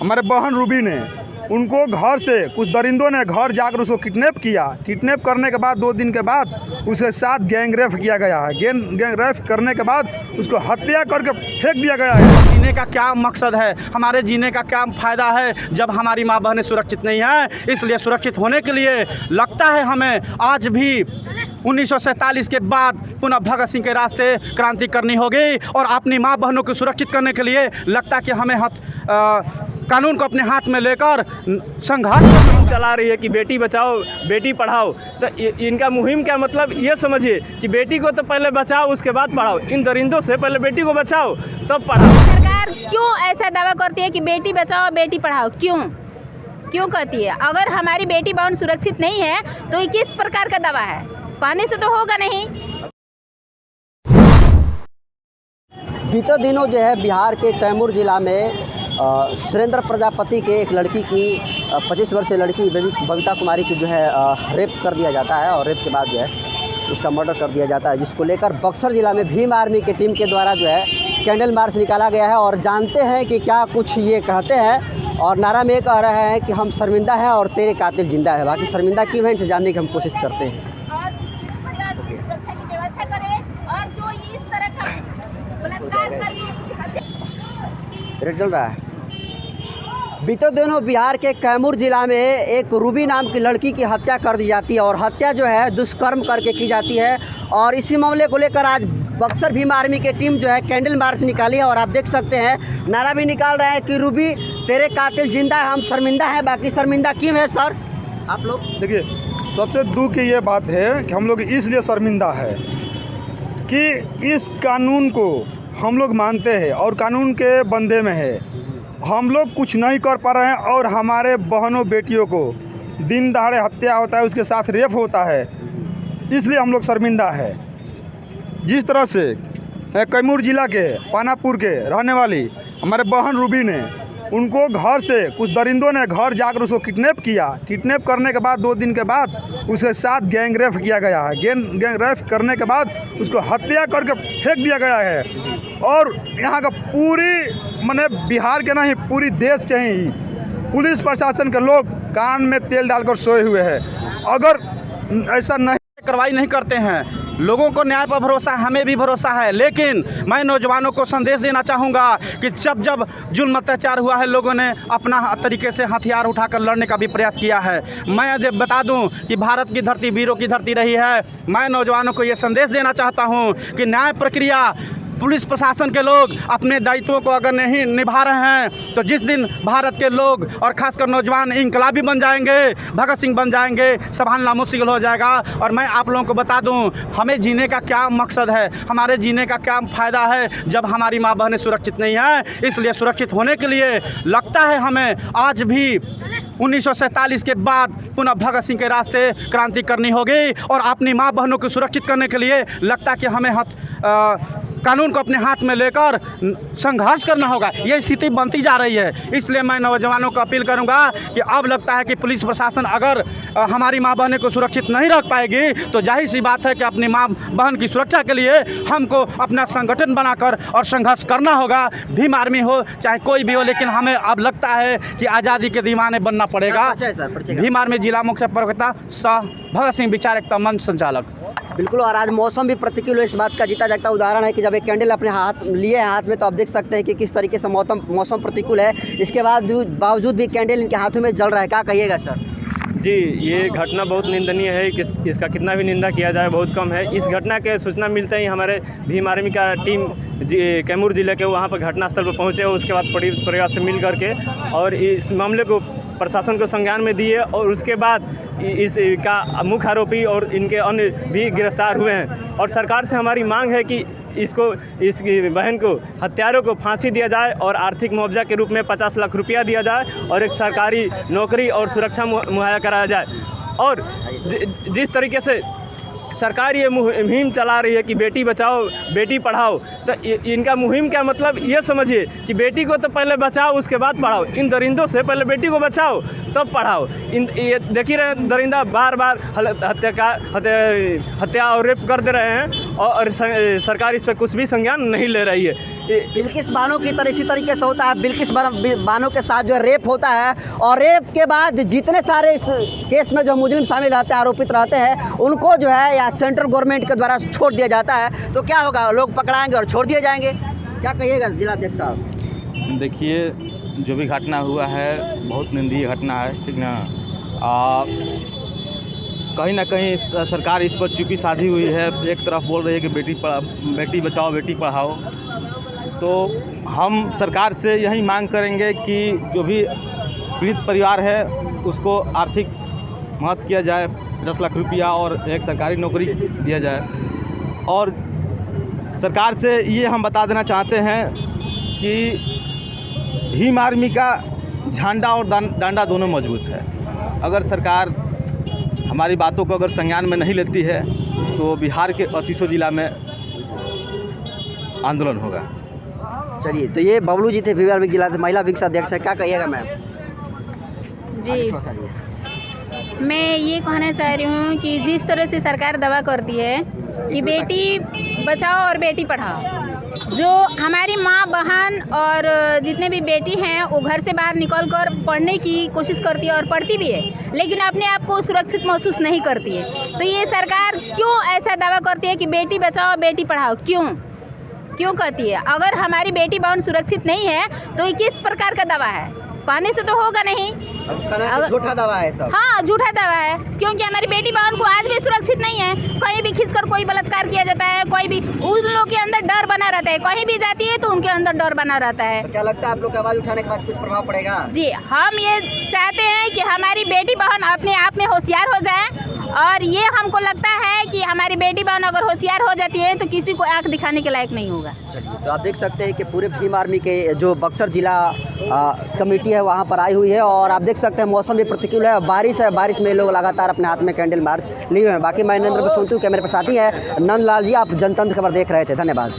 हमारे बहन रूबी ने, उनको घर से कुछ दरिंदों ने घर जाकर उसको किडनैप किया। किडनैप करने के बाद 2 दिन के बाद उसके साथ गैंग रेप किया गया है। गैंग रेप करने के बाद उसको हत्या करके फेंक दिया गया है। जीने का क्या मकसद है, हमारे जीने का क्या फ़ायदा है जब हमारी माँ बहनें सुरक्षित नहीं हैं। इसलिए सुरक्षित होने के लिए लगता है हमें आज भी 1947 के बाद पुनः भगत सिंह के रास्ते क्रांति करनी होगी और अपनी माँ बहनों को सुरक्षित करने के लिए लगता कि हमें कानून को अपने हाथ में लेकर संघर्ष चला रही है कि बेटी बचाओ बेटी पढ़ाओ। तो इनका मुहिम क्या मतलब ये समझिए कि बेटी को तो पहले बचाओ उसके बाद पढ़ाओ। इन दरिंदों से पहले बेटी को बचाओ तब पढ़ाओ। सरकार क्यों ऐसा दावा करती है कि बेटी बचाओ बेटी पढ़ाओ? क्यों कहती है? अगर हमारी बेटी बहन सुरक्षित नहीं है तो ये किस प्रकार का दावा है? कहने से तो होगा नहीं। बीते दिनों जो है बिहार के कैमूर जिला में सुरेंद्र प्रजापति के एक लड़की की 25 वर्षीय लड़की बबीता कुमारी की जो है रेप कर दिया जाता है और रेप के बाद जो है उसका मर्डर कर दिया जाता है, जिसको लेकर बक्सर जिला में भीम आर्मी की टीम के द्वारा जो है कैंडल मार्च निकाला गया है। और जानते हैं कि क्या कुछ ये कहते हैं और नारा में कह रहे हैं कि हम शर्मिंदा हैं और तेरे कातिल जिंदा है। बाकी शर्मिंदा क्यों है इनसे जानने की हम कोशिश करते हैं। रेड चल रहा है। बीते दिनों बिहार के कैमूर जिला में एक रूबी नाम की लड़की की हत्या कर दी जाती है और हत्या जो है दुष्कर्म करके की जाती है। और इसी मामले को लेकर आज बक्सर भीम आर्मी की टीम जो है कैंडल मार्च निकाली है और आप देख सकते हैं नारा भी निकाल रहे हैं कि रूबी तेरे कातिल जिंदा है, हम शर्मिंदा हैं। बाकी शर्मिंदा क्यों है सर आप लोग? देखिए, सबसे दुख की ये बात है कि हम लोग इसलिए शर्मिंदा है कि इस कानून को हम लोग मानते हैं और कानून के बंदे में है। हम लोग कुछ नहीं कर पा रहे हैं और हमारे बहनों बेटियों को दिन दहाड़े हत्या होता है, उसके साथ रेप होता है, इसलिए हम लोग शर्मिंदा है। जिस तरह से कैमूर जिला के पानापुर के रहने वाली हमारे बहन रूबी ने, उनको घर से कुछ दरिंदों ने घर जाकर उसको किडनैप किया। किडनैप करने के बाद 2 दिन के बाद उसके साथ गैंग रेप किया गया है। गैंग रेप करने के बाद उसको हत्या करके फेंक दिया गया है। और यहाँ का पूरी माने बिहार के नहीं पूरी देश के ही पुलिस प्रशासन के लोग कान में तेल डालकर सोए हुए हैं। अगर ऐसा नहीं कार्रवाई नहीं करते हैं, लोगों को न्याय पर भरोसा है, हमें भी भरोसा है। लेकिन मैं नौजवानों को संदेश देना चाहूँगा कि जब जुल्म अत्याचार हुआ है, लोगों ने अपना तरीके से हथियार उठाकर लड़ने का भी प्रयास किया है। मैं बता दूं कि भारत की धरती वीरों की धरती रही है। मैं नौजवानों को ये संदेश देना चाहता हूँ कि न्याय प्रक्रिया पुलिस प्रशासन के लोग अपने दायित्वों को अगर नहीं निभा रहे हैं तो जिस दिन भारत के लोग और खासकर नौजवान इंकलाबी बन जाएंगे, भगत सिंह बन जाएंगे, संभालना मुश्किल हो जाएगा। और मैं आप लोगों को बता दूं, हमें जीने का क्या मकसद है, हमारे जीने का क्या फ़ायदा है जब हमारी माँ बहनें सुरक्षित नहीं हैं। इसलिए सुरक्षित होने के लिए लगता है हमें आज भी 1947 के बाद पुनः भगत सिंह के रास्ते क्रांति करनी होगी और अपनी माँ बहनों को सुरक्षित करने के लिए लगता कि हमें कानून को अपने हाथ में लेकर संघर्ष करना होगा। ये स्थिति बनती जा रही है। इसलिए मैं नौजवानों को अपील करूंगा कि अब लगता है कि पुलिस प्रशासन अगर हमारी माँ बहनें को सुरक्षित नहीं रख पाएगी तो जाहिर सी बात है कि अपनी माँ बहन की सुरक्षा के लिए हमको अपना संगठन बनाकर और संघर्ष करना होगा। भीम आर्मी हो चाहे कोई भी हो, लेकिन हमें अब लगता है कि आज़ादी के दीवाने बनना पड़ेगा। भीम आर्मी जिला मुख्य प्रवक्ता सह भगत सिंह विचार एकता मंच संचालक। बिल्कुल। और आज मौसम भी प्रतिकूल है, इस बात का जीता जागता उदाहरण है कि जब एक कैंडल अपने हाथ लिए हैं हाथ में तो आप देख सकते हैं कि किस तरीके से मौसम प्रतिकूल है। इसके बावजूद भी कैंडल इनके हाथों में जल रहा है। क्या कहिएगा सर? जी, ये घटना बहुत निंदनीय है। इसका कितना भी निंदा किया जाए बहुत कम है। इस घटना के सूचना मिलते ही हमारे भीम आर्मी का टीम कैमूर जिले के वहाँ पर घटनास्थल पर पहुँचे। उसके बाद परिवार से मिल करके और इस मामले को प्रशासन को संज्ञान में दिए और उसके बाद इसका मुख्य आरोपी और इनके अन्य भी गिरफ्तार हुए हैं। और सरकार से हमारी मांग है कि इसकी बहन को हत्यारों को फांसी दिया जाए और आर्थिक मुआवजा के रूप में 50 लाख रुपया दिया जाए और एक सरकारी नौकरी और सुरक्षा मुहैया कराया जाए। और जिस तरीके से सरकार ये मुहिम चला रही है कि बेटी बचाओ बेटी पढ़ाओ, तो इनका मुहिम क्या मतलब ये समझिए कि बेटी को तो पहले बचाओ उसके बाद पढ़ाओ। इन दरिंदों से पहले बेटी को बचाओ तब पढ़ाओ। ये देख ही रहे दरिंदा बार बार हत्या और रेप कर दे रहे हैं और सरकार इस पर कुछ भी संज्ञान नहीं ले रही है। बिल्किस बानो की तरह इसी तरीके से होता है। बिल्किस बानो के साथ जो है रेप होता है और रेप के बाद जितने सारे इस केस में जो मुजरिम शामिल रहते हैं, आरोपित रहते हैं, उनको जो है या सेंट्रल गवर्नमेंट के द्वारा छोड़ दिया जाता है। तो क्या होगा, लोग पकड़ाएंगे और छोड़ दिए जाएंगे। क्या कहिएगा जिलाध्यक्ष साहब? देखिए, जो भी घटना हुआ है बहुत निंदनीय घटना है, ठीक ना। कहीं ना कहीं सरकार इस पर चुप्पी साधी हुई है। एक तरफ बोल रही है कि बेटी बचाओ बेटी पढ़ाओ, तो हम सरकार से यही मांग करेंगे कि जो भी पीड़ित परिवार है उसको आर्थिक मदद किया जाए, 10 लाख रुपया और एक सरकारी नौकरी दिया जाए। और सरकार से ये हम बता देना चाहते हैं कि भीम आर्मी का झंडा और डंडा दोनों मजबूत है। अगर सरकार हमारी बातों को अगर संज्ञान में नहीं लेती है तो बिहार के 38 जिला में आंदोलन होगा। चलिए, तो ये बबलू जी थे भीम आर्मी जिला महिला विंग अध्यक्ष है। क्या कहिएगा मैम? जी, मैं ये कहना चाह रही हूँ कि जिस तरह से सरकार दावा करती है कि बेटी बचाओ और बेटी पढ़ाओ, जो हमारी माँ बहन और जितने भी बेटी हैं वो घर से बाहर निकल कर पढ़ने की कोशिश करती है और पढ़ती भी है, लेकिन अपने आप को सुरक्षित महसूस नहीं करती है। तो ये सरकार क्यों ऐसा दावा करती है कि बेटी बचाओ बेटी पढ़ाओ? क्यों कहती है? अगर हमारी बेटी बहन सुरक्षित नहीं है तो ये किस प्रकार का दावा है? कहने से तो होगा नहीं। झूठा दावा है सब। हाँ, झूठा दावा है, क्योंकि हमारी बेटी बहन को आज भी सुरक्षित नहीं है। कहीं भी खींचकर कोई बलात्कार किया जाता है, कोई भी, उन लोगों के अंदर डर बना रहता है। कहीं भी जाती है तो उनके अंदर डर बना रहता है। तो क्या लगता है आप लोग की आवाज़ उठाने के बाद कुछ प्रभाव पड़ेगा? जी, हम ये चाहते हैं कि हमारी बेटी बहन अपने आप में होशियार हो जाए, और ये हमको लगता है कि हमारी बेटी बहन अगर होशियार हो जाती है तो किसी को आंख दिखाने के लायक नहीं होगा। चलिए, तो आप देख सकते हैं कि पूरे भीम आर्मी के जो बक्सर जिला कमेटी है वहाँ पर आई हुई है, और आप देख सकते हैं मौसम भी प्रतिकूल है, बारिश है। बारिश में लोग लगातार अपने हाथ में कैंडल मार्च लिए हुए हैं। बाकी मैं नरेंद्र बसंतु, कैमरे पर साथी है नंदलाल जी। आप जनतंत्र खबर देख रहे थे, धन्यवाद।